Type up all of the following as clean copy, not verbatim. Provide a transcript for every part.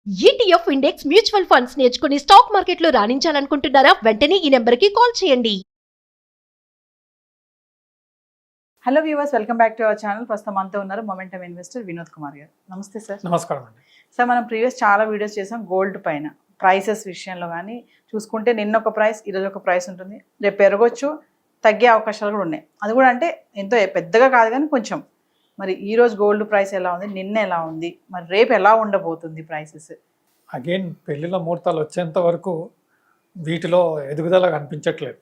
ETF index mutual funds నేర్చుకుని stock మార్కెట్లో రాణించాలనుకుంటున్నారా? వెంటనే ఈ నెంబర్కి కాల్ చేయండి. Hello viewers, welcome back to our channel. ప్రస్తుతం మనతో ఉన్నారు మొమెంటమ్ ఇన్వెస్టర్ వినోద్ కుమార్ గారు. నమస్తే సార్. నమస్కారం అండి. సార్, మనం ప్రీవియస్ చాలా వీడియోస్ చేసాం గోల్డ్ పైన ప్రైసెస్ విషయంలో. కానీ చూసుకుంటే నిన్న ఒక ప్రైస్, ఈరోజు ఒక ప్రైస్ ఉంటుంది. రేపు పెరగొచ్చు, తగ్గే అవకాశాలు కూడా ఉన్నాయి. అది కూడా అంటే ఎంతో పెద్దగా కాదు కానీ కొంచెం. మరి ఈ రోజు గోల్డ్ ప్రైస్ ఎలా ఉంది, నిన్న ఎలా ఉంది, మరి రేపు ఎలా ఉండబోతుంది ప్రైసెస్? అగైన్ పెళ్లిళ్ళ ముహూర్తాలు వచ్చేంత వరకు వీటిలో ఎదుగుదల కనిపించట్లేదు.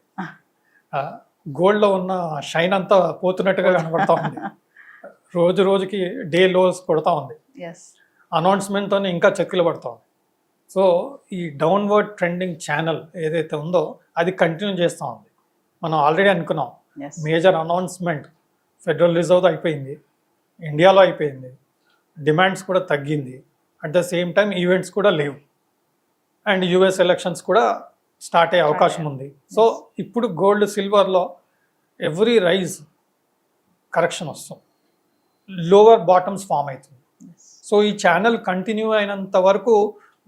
గోల్డ్లో ఉన్న షైన్ అంతా పోతున్నట్టుగా కనబడతా ఉంది. రోజు రోజుకి డే లోస్ కొడతా ఉంది. అనౌన్స్మెంట్తో ఇంకా చెక్కులు పడతా ఉంది. సో ఈ డౌన్వర్డ్ ట్రెండింగ్ ఛానల్ ఏదైతే ఉందో అది కంటిన్యూ చేస్తూ ఉంది. మనం ఆల్రెడీ అనుకున్నాం మేజర్ అనౌన్స్మెంట్ ఫెడరల్ రిజర్వ్ అయిపోయింది, ఇండియాలో అయిపోయింది, డిమాండ్స్ కూడా తగ్గింది. At the same time events కూడా లేవు, అండ్ యుఎస్ ఎలక్షన్స్ కూడా స్టార్ట్ అయ్యే అవకాశం ఉంది. సో ఇప్పుడు గోల్డ్ సిల్వర్లో ఎవ్రీ రైజ్ కరెక్షన్ వస్తుంది, లోవర్ బాటమ్స్ ఫామ్ అవుతుంది. సో ఈ ఛానల్ కంటిన్యూ అయినంత వరకు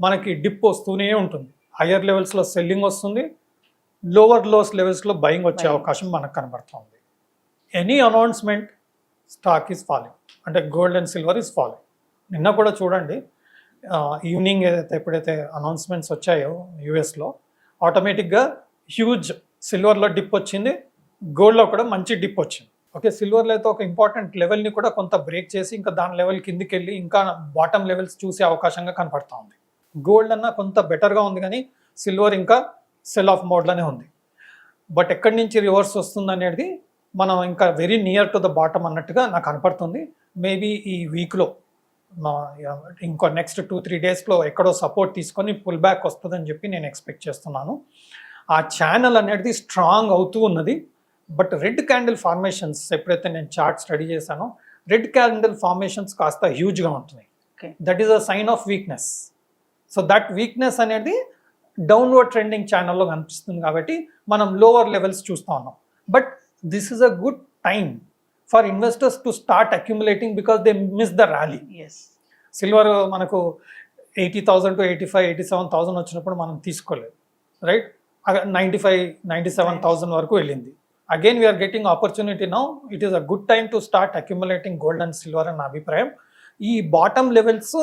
మనకి డిప్ వస్తూనే ఉంటుంది. హయ్యర్ లెవెల్స్లో సెల్లింగ్ వస్తుంది, లోవర్ లోస్ లెవెల్స్లో బయింగ్ వచ్చే అవకాశం మనకు కనబడుతుంది. Any announcement stock is falling, అంటే gold and silver is falling. నిన్న కూడా చూడండి, ఈవినింగ్ ఎప్పుడైతే అనౌన్స్మెంట్స్ వచ్చాయో యూఎస్లో, ఆటోమేటిక్గా హ్యూజ్ సిల్వర్లో డిప్ వచ్చింది, గోల్డ్లో కూడా మంచి డిప్ వచ్చింది. ఓకే, సిల్వర్లో అయితే ఒక ఇంపార్టెంట్ లెవెల్ని కూడా కొంత బ్రేక్ చేసి ఇంకా దాని లెవెల్ కిందికి వెళ్ళి ఇంకా బాటమ్ లెవెల్స్ చూసే అవకాశంగా కనపడుతూ ఉంది. గోల్డ్ అన్న కొంత బెటర్గా ఉంది, కానీ సిల్వర్ ఇంకా సెల్ ఆఫ్ మోడ్లోనే ఉంది. బట్ ఎక్కడి నుంచి రివర్స్ వస్తుంది అనేది మనం ఇంకా very near to the bottom అన్నట్టుగా నాకు కనపడుతుంది. మేబీ ఈ వీక్లో ఇంకో నెక్స్ట్ 2-3 డేస్లో ఎక్కడో సపోర్ట్ తీసుకొని పుల్ బ్యాక్ వస్తుందని చెప్పి నేను ఎక్స్పెక్ట్ చేస్తున్నాను. ఆ ఛానల్ అనేది స్ట్రాంగ్ అవుతూ ఉన్నది. బట్ రెడ్ క్యాండిల్ ఫార్మేషన్స్ ఎప్పుడైతే నేను చార్ట్ స్టడీ చేశానో, రెడ్ క్యాండిల్ ఫార్మేషన్స్ కాస్త హ్యూజ్గా ఉంటున్నాయి. That is a sign of weakness. So that weakness అనేది డౌన్వర్డ్ ట్రెండింగ్ ఛానల్లో కనిపిస్తుంది కాబట్టి మనం లోవర్ లెవెల్స్ చూస్తూ ఉన్నాం. But this is a good time for investors to start accumulating because they miss the rally. Silver మనకు 80,000 to 87,000 వచ్చినప్పుడు మనం తీసుకోలేదు, రైట్? 95-97,000 వరకు వెళ్ళింది. Again we are getting opportunity now. It is a good time to start accumulating gold and silver అని నా అభిప్రాయం. ఈ bottom levels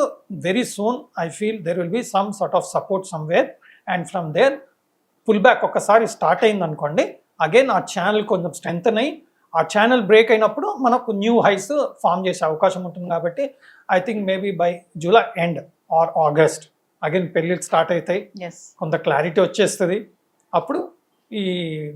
very soon I feel there will be some sort of support somewhere, and from there pull back ఒకసారి start అయింది అనుకోండి, again ఆ channel కొంచెం strengthen అయ్యి ఆ ఛానల్ బ్రేక్ అయినప్పుడు మనకు న్యూ హైస్ ఫామ్ చేసే అవకాశం ఉంటుంది. కాబట్టి I think maybe by July end or August again పెళ్ళిళ్ళు స్టార్ట్ అవుతాయి, కొంత క్లారిటీ వచ్చేస్తుంది. అప్పుడు ఈ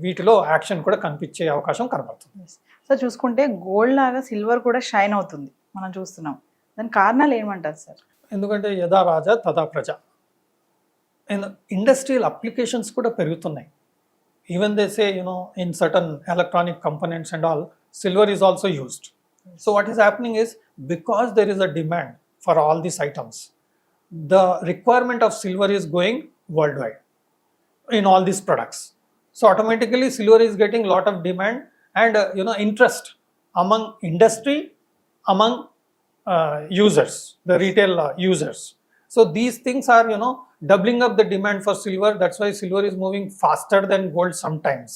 వీటిలో యాక్షన్ కూడా కనిపించే అవకాశం కనబడుతుంది. సో చూసుకుంటే గోల్డ్ లాగా సిల్వర్ కూడా షైన్ అవుతుంది మనం చూస్తున్నాం. దాని కారణాలు ఏమంటారు సార్? ఎందుకంటే యథా రాజా తథా ప్రజ, ఇండస్ట్రియల్ అప్లికేషన్స్ కూడా పెరుగుతున్నాయి. Even they say, in certain electronic components and all, silver is also used. So what is happening is, because there is a demand for all these items, the requirement of silver is going worldwide in all these products. So automatically silver is getting lot of demand and interest among industry, among users, the retail users. So these things are doubling up the demand for silver. That's why silver is moving faster than gold sometimes.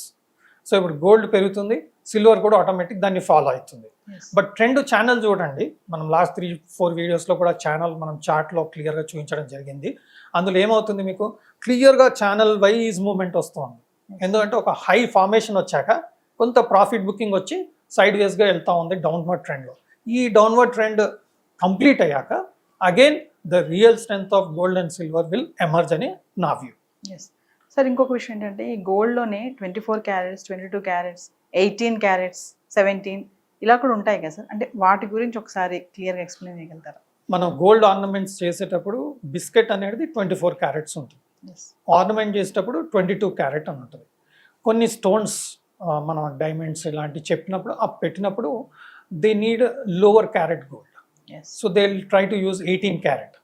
So ఇప్పుడు gold పెరుగుతుంది, silver కూడా automatic దాన్ని follow అవుతుంది. But trend channel చూడండి, మనం last 3-4 వీడియోస్లో కూడా channel మనం చార్ట్లో క్లియర్గా చూపించడం జరిగింది. అందులో ఏమవుతుంది, మీకు క్లియర్గా ఛానల్ వైజ్ మూవ్మెంట్ వస్తుంది. ఎందుకంటే ఒక హై ఫార్మేషన్ వచ్చాక కొంత ప్రాఫిట్ బుకింగ్ వచ్చి సైడ్ వేస్గా వెళ్తూ ఉంది డౌన్వర్డ్ ట్రెండ్లో. ఈ డౌన్వర్డ్ ట్రెండ్ కంప్లీట్ అయ్యాక again the real strength of gold and silver will emerge అని నా వ్యూ. సార్, ఇంకొక విషయం ఏంటంటే ఈ గోల్డ్లోనే 24 క్యారెట్స్, 22 క్యారెట్స్, 18 క్యారెట్స్, 17 ఇలా కూడా ఉంటాయి కదా సార్? అంటే వాటి గురించి ఒకసారి క్లియర్గా ఎక్స్ప్లెయిన్ చేయగలుగుతారా? మనం గోల్డ్ ఆర్నమెంట్స్ చేసేటప్పుడు బిస్కెట్ అనేది 24 క్యారెట్స్ ఉంటుంది, ఆర్నమెంట్ చేసేటప్పుడు 22 క్యారెట్ అని ఉంటుంది. కొన్ని స్టోన్స్ మనం డైమండ్స్ ఇలాంటివి చెప్పినప్పుడు పెట్టినప్పుడు they need lower carat gold. So they will try to use 18 carrot.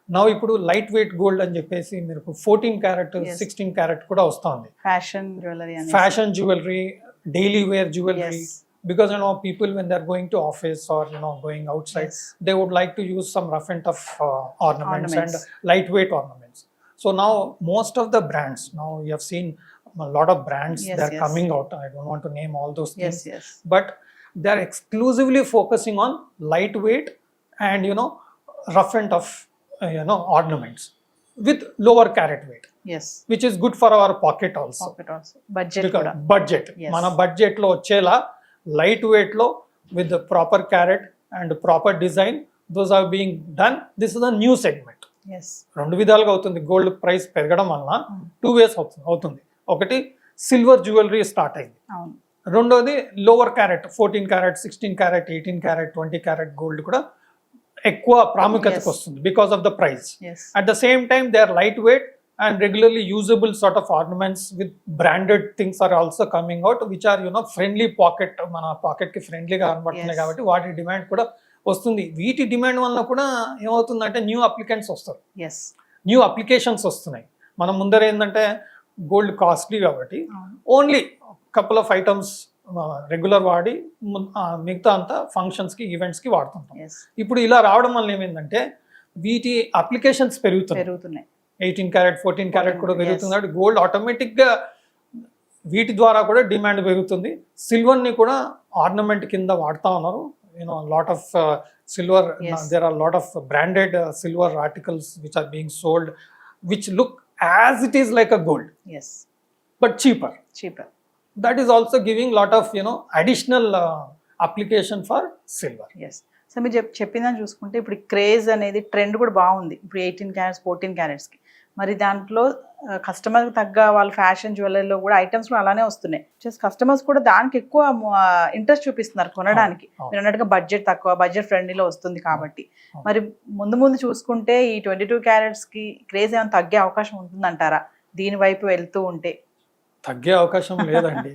నా ఇప్పుడు లైట్ వెయిట్ గోల్డ్ అని చెప్పేసి మీరు 14 క్యారెట్, 16 క్యారెట్ కూడా వస్తుంది. Fashion jewellery, daily wear jewellery, because people when they're going to office or going outside, Yes. they would like to use some rough and tough ornaments and Ornaments. lightweight ornaments. So now most of the brands, now you have seen a lot of brands, Yes, they're yes. coming out. I don't want to name all those things, Yes, yes. but they're exclusively focusing on lightweight and rough and tough ornaments with lower carat weight, Yes. which is good for our pocket also. Pocket also. Budget కూడా. Budget Yes. మన budget లో వచ్చేలా light weight లో with proper carat and proper design those are being done. This is the new segment. Yes. రెండు విధాలుగా అవుతుంది. Gold price పెరగడం వలన Mm. 2 ways అవుతుంది. ఒకటి సిల్వర్ జ్యువెలరీ స్టార్ట్ అయింది, అవును. రెండోది lower carrot 14 carrot 16 carrot 18 carrot 20 carat gold కూడా ఎక్కువ ప్రాముఖ్యతకు Yes. వస్తుంది because of the price. Yes. At the same time, they are lightweight and regularly usable sort of ornaments with branded things are also coming out, which are friendly pocket, మన pocket కి friendly గా కనబడుతున్నాయి Yes. కాబట్టి వాటి demand కూడా వస్తుంది. వీటి demand వల్ల కూడా ఏమవుతుందంటే న్యూ అప్లికెంట్స్ వస్తారు, Yes. న్యూ అప్లికేషన్స్ వస్తున్నాయి. మనం ముందర ఏంటంటే గోల్డ్ కాస్ట్లీ కాబట్టి అవును. Only couple of items regular వాడి మిగతా అంతా ఫంక్షన్స్కి ఈవెంట్స్కి వాడుతుంటాం. Yes. ఇప్పుడు ఇలా రావడం వల్ల ఏమైందంటే వీటి అప్లికేషన్స్ పెరుగుతున్నాయి. పెరుగుతున్నాయి. 18 క్యారెట్ 14 క్యారెట్ కూడా 14, పెరుగుతుంది yes. కాబట్టి గోల్డ్ ఆటోమేటిక్గా వీటి ద్వారా కూడా డిమాండ్ పెరుగుతుంది. సిల్వర్ని కూడా ఆర్నమెంట్ కింద వాడుతూ ఉన్నారు. Lot of silver, Yes. There are lot of branded silver articles which are being sold which look as it is like a gold Yes. But cheaper. Cheaper. That is also giving lot of additional application for silver. Yes. So మీరు చెప్పిందని చూసుకుంటే ఇప్పుడు craze అనేది trend కూడా బాగుంది. ఇప్పుడు 18 carrots 14 క్యారెట్స్కి మరి దాంట్లో కస్టమర్కి తగ్గ వాళ్ళ ఫ్యాషన్ జ్యువెలరీలో కూడా ఐటమ్స్ కూడా అలానే వస్తున్నాయి. జస్ట్ కస్టమర్స్ కూడా దానికి ఎక్కువ ఇంట్రెస్ట్ చూపిస్తున్నారు కొనడానికి. అవును. మీరు అన్నట్టుగా బడ్జెట్ తక్కువ, బడ్జెట్ ఫ్రెండ్లీలో వస్తుంది కాబట్టి. అవును. మరి ముందు ముందు చూసుకుంటే ఈ 22 క్యారెట్స్కి క్రేజ్ ఏమైనా తగ్గే అవకాశం ఉంటుందంటారా దీని వైపు వెళ్తూ ఉంటే? తగ్గే అవకాశం లేదండి.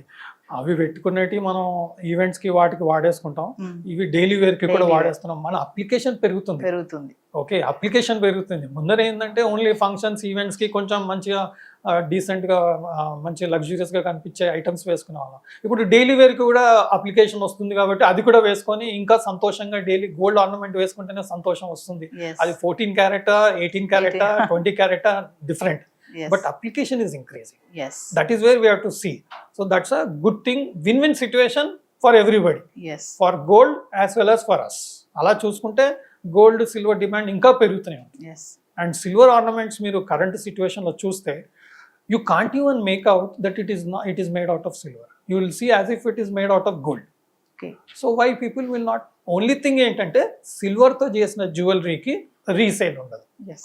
అవి పెట్టుకునేటి మనం ఈవెంట్స్ కి వాటికి వాడేసుకుంటాం, ఇవి డైలీ వేర్ కి కూడా Daily wear. వాడేస్తున్నాం. మన అప్లికేషన్ పెరుగుతుంది. ఓకే, అప్లికేషన్ పెరుగుతుంది. ముందర ఏంటంటే ఓన్లీ ఫంక్షన్స్ ఈవెంట్స్ కి కొంచెం మంచిగా డీసెంట్ గా మంచి లగ్జూరియస్ గా కనిపించే ఐటమ్స్ వేసుకునే వాళ్ళం. ఇప్పుడు డైలీ వేర్ కి కూడా అప్లికేషన్ వస్తుంది కాబట్టి అది కూడా వేసుకొని ఇంకా సంతోషంగా డైలీ గోల్డ్ ఆర్నమెంట్ వేసుకుంటేనే సంతోషం వస్తుంది. అది 14 carrot 18 carrot 20 carrot different. But application is increasing. Yes. That is where we have to see. So that's a good thing, win-win situation for everybody. Yes. For gold as well as for us. అలా చూసుకుంటే gold silver demand ఇంకా పెరుగుతూనే ఉంటుంది. Yes. And silver ornaments మీరు current సిచ్యువేషన్లో చూస్తే you can't even make out that it is made out of silver. You will see as if it is made out of gold. Okay. So why people will not, only thing ఏంటంటే సిల్వర్తో చేసిన జ్యువెలరీకి resale ఉండదు, Yes.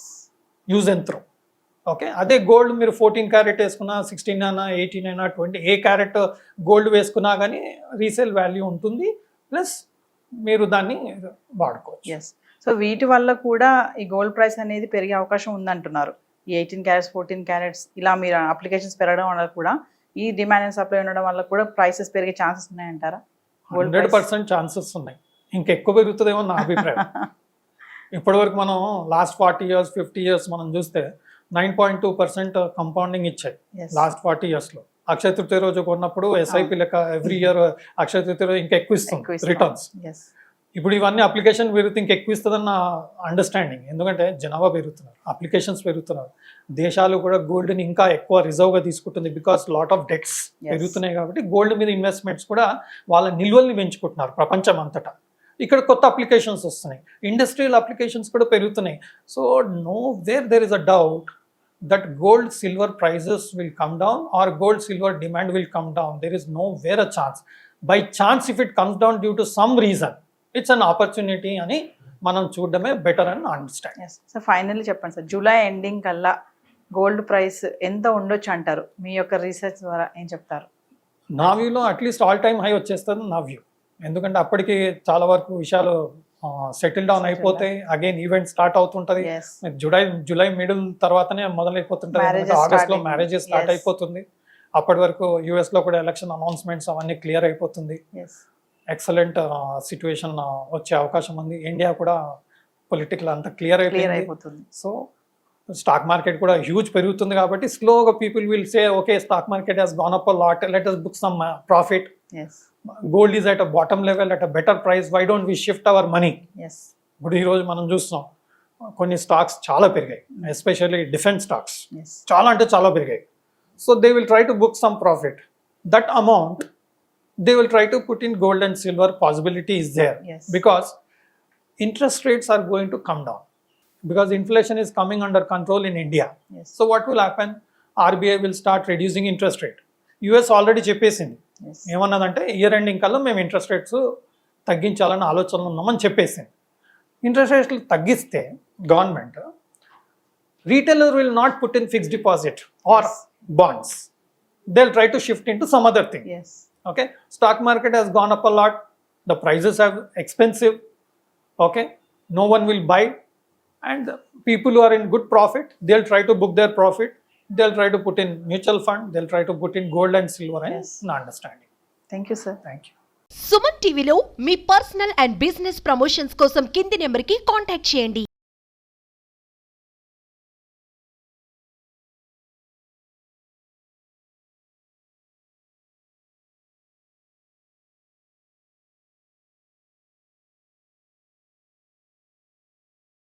Use and throw. Okay, అదే gold మీరు 14 carrot వేసుకున్నా 16 అయినా 18 అయినా 20 ఏ క్యారెట్ గోల్డ్ వేసుకున్నా కానీ రీసేల్ వాల్యూ ఉంటుంది, ప్లస్ మీరు దాన్ని వాడుకోవచ్చు. ఎస్. సో వీటి వల్ల కూడా ఈ గోల్డ్ ప్రైస్ అనేది పెరిగే అవకాశం ఉందంటున్నారు. ఈ 18 క్యారెట్స్ 14 క్యారెట్స్ ఇలా మీరు అప్లికేషన్స్ పెరగడం వల్ల కూడా ఈ డిమాండ్ అండ్ సప్లై ఉండడం వల్ల కూడా ప్రైసెస్ పెరిగే ఛాన్సెస్ ఉన్నాయంటారా? 100% ఛాన్సెస్ ఉన్నాయి. ఇంకా ఎక్కువ పెరుగుతుందేమో నా అభిప్రాయం. ఇప్పటివరకు మనం లాస్ట్ 40 years 50 years మనం చూస్తే 9.2% కంపౌండింగ్ ఇచ్చాయి Yes. లాస్ట్ 40 yearsలో. అక్షయ తృతీయ రోజు కొన్నప్పుడు ఎస్ఐపి లెక్క ఎవ్రీ ఇయర్ అక్షయ తృతీయ రోజు ఇంకా ఎక్కువ ఇస్తుంది రిటర్న్స్. Yes. ఇప్పుడు ఇవన్నీ అప్లికేషన్ పెరిగితే ఇంకా ఎక్కువ ఇస్తుందన్న అండర్స్టాండింగ్. ఎందుకంటే జనాభా పెరుగుతున్నారు, అప్లికేషన్స్ పెరుగుతున్నారు, దేశాలు కూడా గోల్డ్ని ఇంకా ఎక్కువ రిజర్వ్గా తీసుకుంటుంది because lot of debts Yes. పెరుగుతున్నాయి కాబట్టి గోల్డ్ మీద ఇన్వెస్ట్మెంట్స్ కూడా వాళ్ళ నిల్వల్ని పెంచుకుంటున్నారు ప్రపంచం అంతటా. ఇక్కడ కొత్త అప్లికేషన్స్ వస్తున్నాయి, ఇండస్ట్రియల్ అప్లికేషన్స్ కూడా పెరుగుతున్నాయి. So know where there is a doubt that gold silver prices will come down or gold silver demand will come down. There is nowhere a chance. By chance if it comes down due to some reason, it's an opportunity అని మనం చూడడమే better అని understand. Yes. So finally చెప్పండి sir, July ending కల్లా gold price ఎంత ఉండొచ్చు అంటారు? మీ యొక్క రీసెర్చ్ ద్వారా ఏం చెప్తారు? నా వ్యూలో అట్లీస్ట్ ఆల్ టైమ్ హై వచ్చేస్తుంది నా వ్యూ. ఎందుకంటే అప్పటికి చాలా వరకు విషయాలు సెటిల్ డౌన్ అయిపోతే అగైన్ ఈవెంట్ స్టార్ట్ అవుతుంటది. Yes. జూలై మిడిల్ తర్వాతనే మొదలైపోతుంటది. Marriages ఆగస్ట్ లో starting. Marriages start Yes. అయిపోతుంది. అప్పటి వరకు యుఎస్ లో కూడా ఎలక్షన్ అనౌన్స్మెంట్స్ అవన్నీ క్లియర్ అయిపోతుంది. Yes. ఎక్సలెంట్ సిచ్యువేషన్ వచ్చే అవకాశం ఉంది. ఇండియా కూడా పొలిటికల్ అంతా క్లియర్ అయిపోతుంది. సో స్టాక్ మార్కెట్ కూడా హ్యూజ్ పెరుగుతుంది కాబట్టి స్లోగా people will say okay stock market has gone up a lot, let us book some profit. Yes. Gold is at a bottom level at a better price, why don't we shift our money? Yes. ఇప్పుడు ఈరోజు మనం చూస్తున్నాం కొన్ని stocks చాలా పెరిగాయి, especially defence stocks yes. చాలా అంటే చాలా పెరిగాయి. So they will try to book some profit. That amount they will try to put in gold and silver. Possibility is there Yes. Because interest rates are going to come down because inflation is coming under control in India. Yes. So what will happen? RBI will start reducing interest rate. US already చెప్పేసింది, Yes. ఏమన్నదంటే year ending కల్లా మేము interest rates తగ్గించాలని ఆలోచనలు ఉన్నామని చెప్పేసింది. Interest రేట్లు తగ్గిస్తే government, retailer will not put in fixed deposit are Yes. Bonds. They will try to shift in to some other thing. Yes. Okay, stock market has gone up a lot, the prices are expensive. Okay, no one will buy, and the people who are in good profit, they'll try to book their profit, they'll try to put in mutual fund, they'll try to put in gold and silver. And Yes. na understanding. Thank you sir. Thank you. Suman టీవీలో మీ personal and business promotions కోసం కింది నెంబర్కి contact చేయండి.